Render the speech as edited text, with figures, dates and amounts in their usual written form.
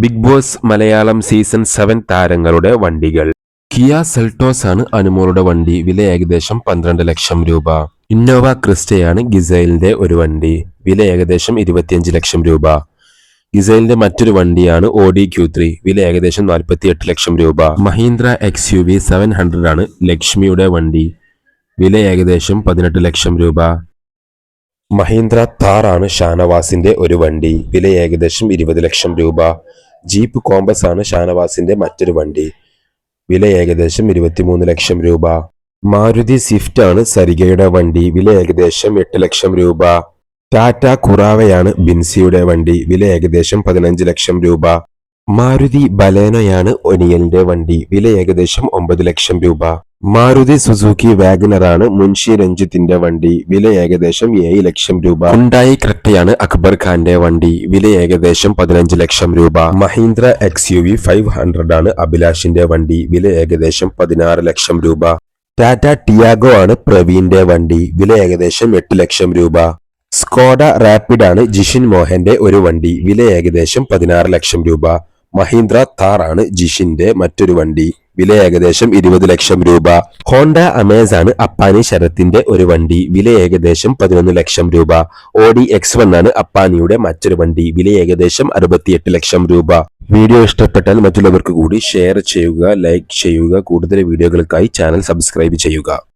Big boss Malayalam season 7 താരങ്ങളുടെ വണ്ടികൾ. Kia Seltos ആണ് അനുമോളുടെ വണ്ടി. വില ഏകദേശം 12 ലക്ഷം രൂപ. ഇന്നോവ ക്രിസ്റ്റയാണ് ഗിസൈലിന്റെ ഒരു വണ്ടി. വില ഏകദേശം 25 ലക്ഷം രൂപ. ഗിസൈലിന്റെ മറ്റൊരു വണ്ടിയാണ് ഓഡി Q3. വില ഏകദേശം 48 ലക്ഷം രൂപ. മഹീന്ദ്ര XUV 700 ആണ് ലക്ഷ്മിയുടെ വണ്ടി. വില ഏകദേശം 18 ലക്ഷം രൂപ. മഹീന്ദ്ര താർ ആണ് ഷാനവാസിന്റെ ഒരു വണ്ടി. വില ഏകദേശം 20 ലക്ഷം രൂപ. ജീപ്പ് കോമ്പസ് ആണ് ഷാനവാസിന്റെ മറ്റൊരു വണ്ടി. വില ഏകദേശം 23 ലക്ഷം രൂപ. മാരുതി സ്വിഫ്റ്റ് ആണ് സരികയുടെ വണ്ടി. വില ഏകദേശം 8 ലക്ഷം രൂപ. ടാറ്റ കുറാവയാണ് ബിൻസിയുടെ വണ്ടി. വില ഏകദേശം 15 ലക്ഷം രൂപ. മാരുതി ബലേനോയാണ് ഒനിയലിന്റെ വണ്ടി. വില ഏകദേശം 9 ലക്ഷം രൂപ. മാരുതി സുസുക്കി വാഗനറാണ് മുൻഷി രഞ്ജിത്തിന്റെ വണ്ടി. വില ഏകദേശം 7 ലക്ഷം രൂപ. ഹുണ്ടായി ക്രെറ്റയാണ് അക്ബർ ഖാന്റെ വണ്ടി. വില ഏകദേശം 15 ലക്ഷം രൂപ. മഹീന്ദ്ര XUV 500 ആണ് അഭിലാഷിന്റെ വണ്ടി. വില ഏകദേശം 16 ലക്ഷം രൂപ. ടാറ്റ ടിയാഗോ ആണ് പ്രവീണിന്റെ വണ്ടി. വില ഏകദേശം 8 ലക്ഷം രൂപ. സ്കോഡ റാപ്പിഡ് ആണ് ജിഷിൻ മോഹന്റെ ഒരു വണ്ടി. വില ഏകദേശം 16 ലക്ഷം രൂപ. മഹീന്ദ്ര താർ ആണ് ജിഷിന്റെ മറ്റൊരു വണ്ടി. വില ഏകദേശം 20 ലക്ഷം രൂപ. ഹോണ്ട അമേസ് ആണ് അപ്പാനി ശരത്തിന്റെ ഒരു വണ്ടി. വില ഏകദേശം 11 ലക്ഷം രൂപ. ഓഡി X1 ആണ് അപ്പാനിയുടെ മറ്റൊരു വണ്ടി. വില ഏകദേശം 68 ലക്ഷം രൂപ. വീഡിയോ ഇഷ്ടപ്പെട്ടാൽ മറ്റുള്ളവർക്ക് കൂടി ഷെയർ ചെയ്യുക, ലൈക്ക് ചെയ്യുക. കൂടുതൽ വീഡിയോകൾക്കായി ചാനൽ സബ്സ്ക്രൈബ് ചെയ്യുക.